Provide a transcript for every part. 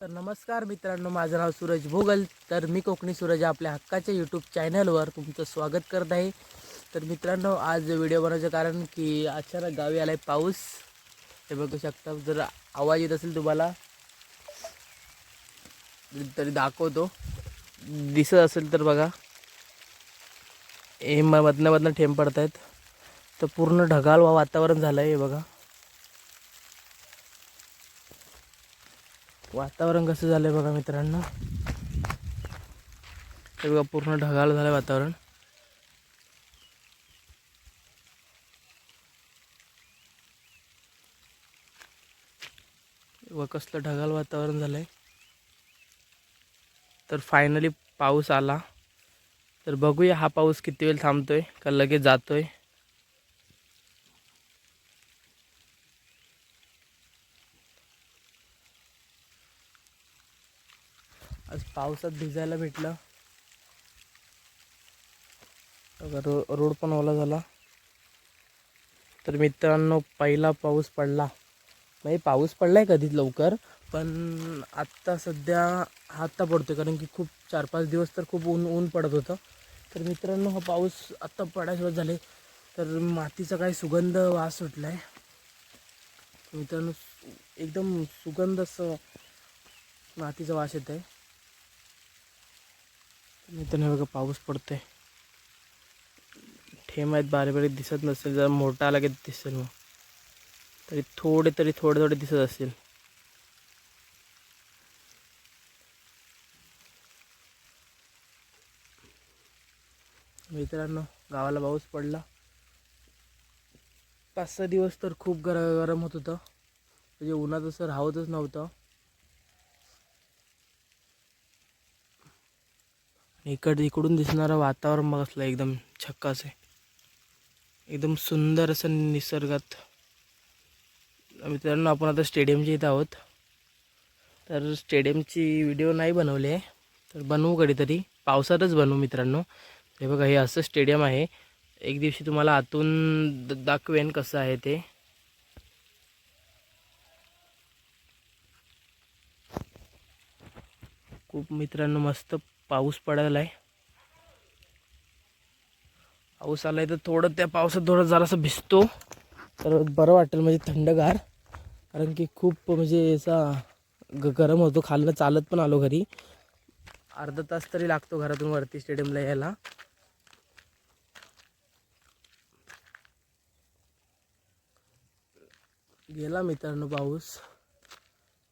तर नमस्कार मित्रांनो, माझं नाव सूरज भोगल. तर मी कोकणी सूरज आपल्या हक्काच्या यूट्यूब चॅनलवर तुमचं स्वागत करत आहे. तर मित्रांनो, आज व्हिडिओ बनवायचं कारण की अचानक गावी आला आहे पाऊस. हे बघू शकता, जर आवाज येत असेल तुम्हाला तरी दाखवतो, दिसत असेल तर बघा. हे मधनं मधनं थेंब पडत आहेत. तर पूर्ण ढगाळ वातावरण झालं आहे. हे बघा वातावरण कसं झालं आहे बघा मित्रांनो. हे बघा पूर्ण ढगाळ झालं वातावरण. व कसलं ढगाळ वातावरण झालं आहे. तर फायनली पाऊस आला. तर बघूया हा पाऊस किती वेळ थांबतोय का लगेच जातोय. आज पावसात भिजायला भेटलं. रोड पण ओला झाला. तर मित्रांनो, पहिला पाऊस पडला. म्हणजे पाऊस पडलाय कधीच लवकर, पण आत्ता सध्या हा आत्ता पडतोय कारण की खूप 4-5 दिवस तर खूप ऊन पडत होतं. तर मित्रांनो, हा पाऊस आत्ता पडायला सुरुवात झाले. तर मातीचा काही सुगंध वास सुटला आहे मित्रांनो. एकदम सुगंध असं मातीचा वास येत आहे मित्रांनो. बघा पाऊस पडतोय. थेंब आहेत, बारीक बारीक दिसत नसेल, जरा मोठा आला की दिसेल. मग तरी थोडे दिसत असेल. मित्रांनो, गावाला पाऊस पडला. 5-6 दिवस तर खूप गरम होत होतं. म्हणजे उन्हात असं राहतच नव्हतं. इकडून दिसणारं वातावरण बघितलं एकदम झक्कास आहे. एकदम सुंदर असं निसर्गात. मित्रांनो, आपण आता स्टेडियमच्या इथं आहोत. तर स्टेडियमची व्हिडिओ नाही बनवली आहे, तर बनवू कधीतरी. पावसातच बनवू मित्रांनो. हे बघा, हे असं स्टेडियम आहे. एक दिवशी तुम्हाला आतून दाखवेन कसं आहे ते. खूप मित्रांनो मस्त पाऊस पडायला आहे. पाऊस आलाय तर थोडं त्या पावसात जरासं भिजतो तर बरं वाटेल, म्हणजे थंडगार. कारण की खूप म्हणजे असा गरम होतो. खालनं चालत पण आलो घरी. अर्धा तास तरी लागतो घरातून वरती स्टेडियमला यायला. गेला मित्रांनो पाऊस.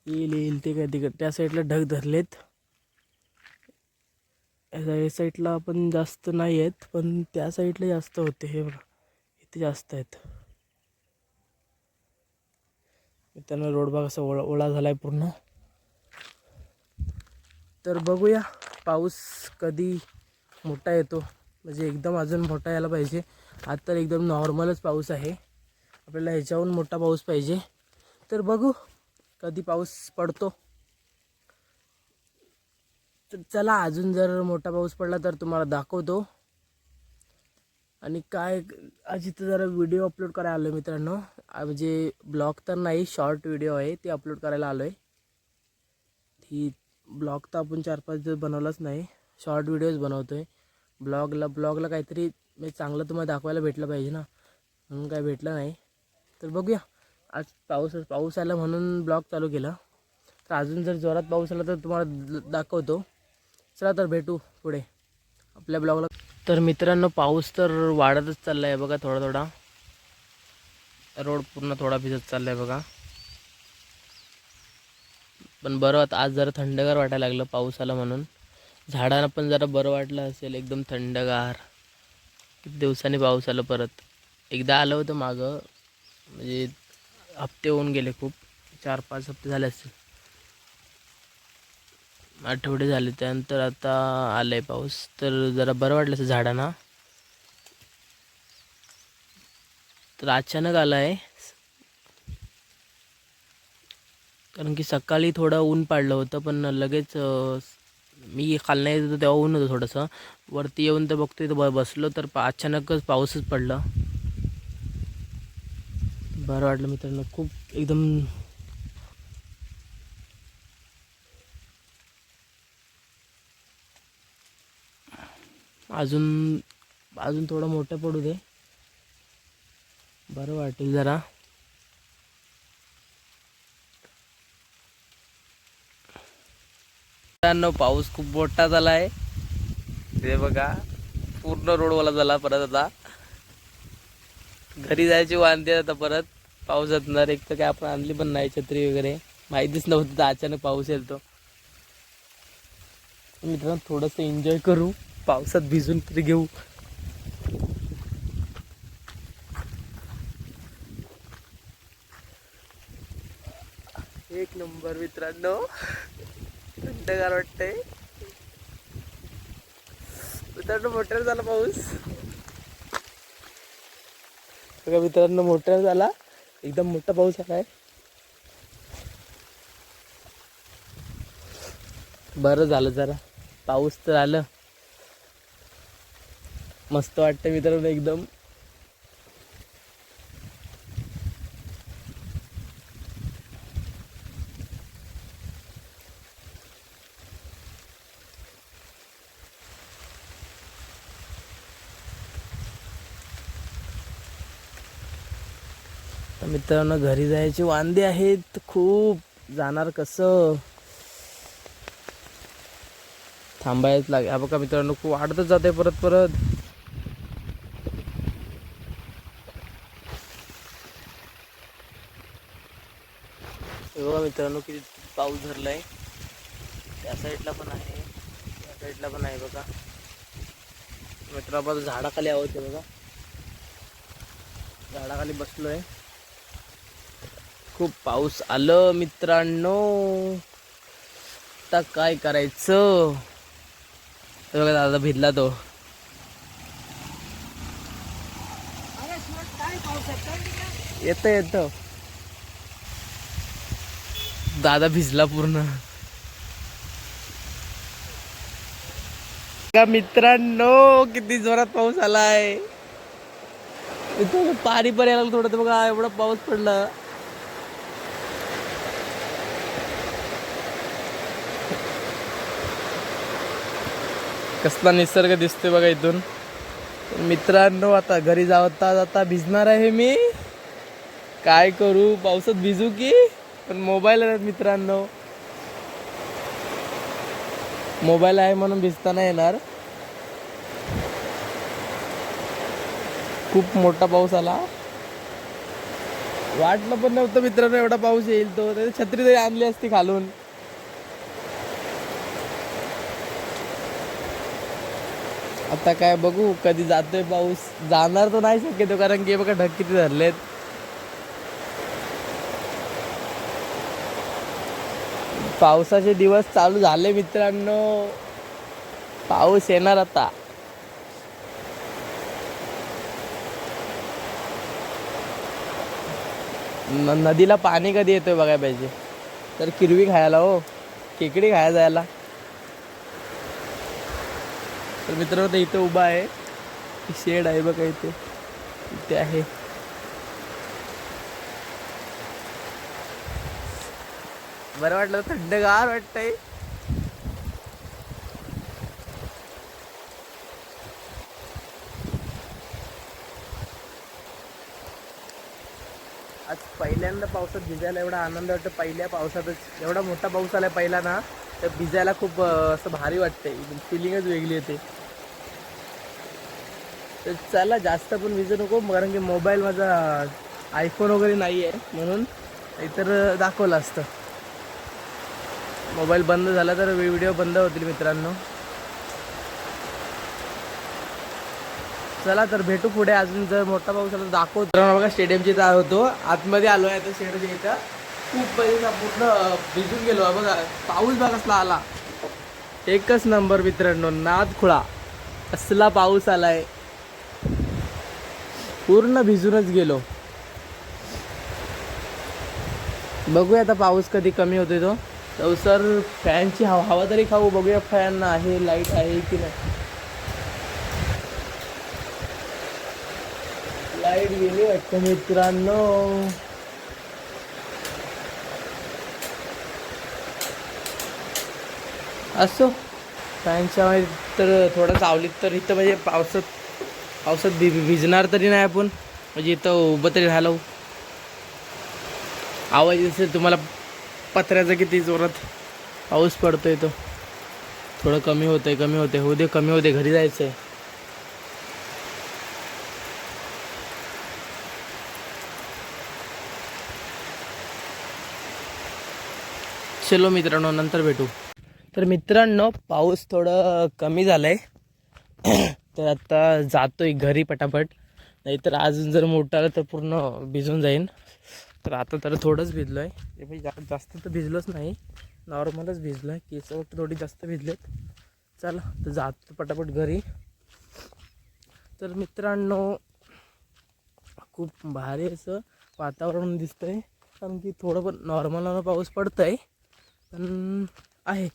येईल ते काय तिकडे त्या साईडला ढग धरलेत. या साईडला पण जास्त नाही आहेत, पण त्या साईडला जास्त होते. हे बघा, इथे जास्त आहेत मित्रांनो. रोड बघा असा ओला झालाय पूर्ण. तर बघूया पाऊस कधी मोठा येतो. म्हणजे एकदम अजून मोठा यायला पाहिजे. आज तर एकदम नॉर्मलच पाऊस आहे. आपल्याला ह्याच्याहून मोठा पाऊस पाहिजे. तर बघू कधी पाऊस पडतो. तर चला, अजून जर मोठा पाऊस पडला तर तुम्हाला दाखवतो. आणि काय, आज इथं जरा व्हिडिओ अपलोड करायला आलो आहे मित्रांनो. म्हणजे ब्लॉग तर नाही, शॉर्ट व्हिडिओ आहे ते अपलोड करायला आलो आहे. ही ब्लॉग तर आपण 4-5 दिवस बनवलाच नाही, शॉर्ट व्हिडिओज बनवतो आहे. ब्लॉगला काहीतरी म्हणजे चांगलं तुम्हाला दाखवायला भेटलं पाहिजे ना, म्हणून काय भेटलं नाही. तर बघूया. आज पाऊस आला म्हणून ब्लॉग चालू केला. तर अजून जर जोरात पाऊस आला तर तुम्हाला दाखवतो. चला तर भेटू पुढे आपल्या ब्लॉगला. तर मित्रांनो, पाऊस तर वाढतच चालला आहे बघा. थोडा रोड पूर्ण थोडा भिजत चालला आहे बघा. पण बरं, आज जरा थंडगार वाटायला लागलं पाऊस आला म्हणून. झाडांना पण जरा बरं वाटलं असेल, एकदम थंडगार. किती दिवसांनी पाऊस आला परत. एकदा आलं होतं मागं, म्हणजे हप्ते होऊन गेले खूप. 4-5 हप्ते झाले असतील, आठवडे झाले. त्यानंतर आता आलं आहे पाऊस. तर जरा बरं वाटलं असं झाडांना. तर अचानक आला आहे, कारण की सकाळी थोडं ऊन पडलं होतं, पण लगेच मी खालनं येत होतो तेव्हा ऊन होतं थोडंसं. वरती येऊन तर बघतोय तर बसलो तर अचानकच पाऊसच पडला. बरं वाटलं मित्रांनो खूप. एकदम अजून अजून थोडं मोठं पडू दे, बरं वाटेल जरा. मित्रांनो पाऊस खूप मोठा झाला आहे, ते बघा पूर्ण रोडवाला झाला. परत आता घरी जायची वांदे, आता परत पाऊस असणार. एक तर काय आपण आणली पण नाही छत्री वगैरे, माहितीच नव्हतं तर अचानक पाऊस येईल. तो मित्रांनो थोडंसं एन्जॉय करू, पावसात भिजून तरी घेऊ. एक नंबर मित्रांनो, थंडगार वाटतंय. मित्रांनो मोठ्याने झाला पाऊस बघा. मित्रांनो मोठ्याने झाला, एकदम मोठा पाऊस आलाय. बरं झालं जरा पाऊस तर आलं, मस्त वाटतं मित्रांनो एकदम. तर मित्रांनो घरी जायचे वांदे आहेत खूप, जाणार कसं, थांबायच लागेल. हा बघा मित्रांनो खूप वाढतच जाते परत परत. बघा मित्रांनो किती पाऊस धरलाय, त्या साईडला पण आहे, त्या साईडला पण आहे. बघा मित्रांनो झाडाखाली आहोत ते बघा, झाडाखाली बसलोय. खूप पाऊस आलं मित्रांनो, आता काय करायचं. बघा दादा भिजला तो. येतं येतं, दादा भिजला पूर्ण. मित्रांनो किती जोरात पाऊस आलाय, पाणी पण यायला थोडं. बघा एवढा पाऊस पडला. कसला निसर्ग दिसतोय बघा इथून. मित्रांनो आता घरी जाता जाता भिजणार आहे मी, काय करू, पावसात भिजू की. पण मोबाईल आहे मित्रांनो, मोबाईल आहे म्हणून भिजता नाही येणार. खूप मोठा पाऊस आला, वाटलं पण नव्हतं मित्रांनो एवढा पाऊस येईल. तो छत्री तरी आणली असती खालून. आता काय बघू कधी जातोय पाऊस, जाणार तर नाही शक्यतो, कारण की बघा ढग किती धरलेत. पावसाचे दिवस चालू झाले मित्रांनो, पाऊस येणार आता. नदीला पाणी कधी येतोय बघायला पाहिजे. तर किरवी खायला, हो खेकडी खायला जायला. तर मित्रांनो इथं उभा आहे, शेड आहे बघा इथे, इथे आहे. बरं वाटलं, थंडगार वाटतंय. आज पहिल्यांदा पावसात भिजायला एवढा आनंद वाटतो. पहिल्या पावसातच एवढा मोठा पाऊस आला पहिला ना, तर भिजायला खूप असं भारी वाटतंय, फिलिंगच वेगळी येते. तर चला जास्त पण भिजू नको, कारण की मोबाईल माझा आयफोन वगैरे नाही आहे म्हणून, नाहीतर दाखवलं असतं. मोबाईल बंद झाला तर व्हिडिओ बंद होतील मित्रांनो. चला तर भेटू पुढे, अजून जर मोठा पाऊस आला तर दाखवतो. बघा स्टेडियमची इथं होतो, आतमध्ये आलो आहे आता स्टेडियमच्या इथं. खूप पहिले पूर्ण भिजून गेलो बघा, पाऊस बघा कसला आला, एकच नंबर मित्रांनो, नाद खुळा असला पाऊस आलाय. पूर्ण भिजूनच गेलो. बघूया आता पाऊस कधी कमी होतोय तो. तर सर फॅनची हवा तरी खाऊ, बघूया फॅन आहे, लाईट आहे की नाही. लाईट गेली वाटतं मित्रांनो. असो फॅनच्या तर थोडं सावलीत तर इथं म्हणजे पावसात भिजणार तरी नाही आपण, म्हणजे इथं उभं तरी राहिलो. आवाज असेल तुम्हाला पत्र्याचा किती जोरात पाऊस पडतोय. तो थोडं कमी होतंय होऊ दे, कमी होते, घरी जायचं आहे. चलो मित्रांनो, नंतर भेटू. तर मित्रांनो, पाऊस थोडं कमी झालं आहे. तर आता जातोय घरी पटापट, नाहीतर अजून जर मोठा आला तर पूर्ण भिजून जाईन. तर आता तर थोडंच भिजलो आहे, जास्त तर भिजलोच नाही, नॉर्मलच भिजलो आहे. केस वगैरे थोडी जास्त भिजलेत. चला तर जातो पटापट घरी. तर मित्रांनो, खूप भारी असं वातावरण दिसतंय, कारण की थोडं पण नॉर्मल पाऊस पडतं आहे पण आहे.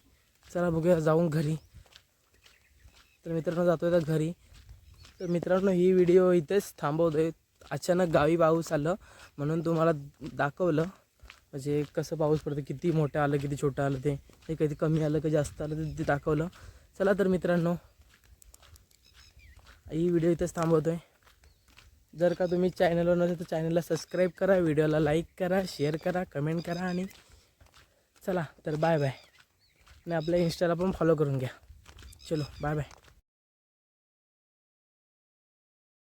चला बघूया जाऊन घरी. तर मित्रांनो, जातो आहे घरी. तर मित्रांनो, ही व्हिडिओ इथेच थांबवतो आहे. अचानक गावी पाऊस आलं म्हणून तुम्हाला दाखवलं, म्हणजे कसं पाऊस पडतं, किती मोठं आलं किती छोटं आलं, ते कधी कमी आलं कधी जास्त आलं ते दाखवलं. चला तर मित्रांनो, ही व्हिडिओ इथेच थांबवतो आहे. जर का तुम्ही चॅनलवर नसेल तर चॅनलला सबस्क्राईब करा, व्हिडिओला लाईक करा, शेअर करा, कमेंट करा. आणि चला तर बाय बाय. आणि आपल्या इंस्टाला पण फॉलो करून घ्या. चलो बाय बाय.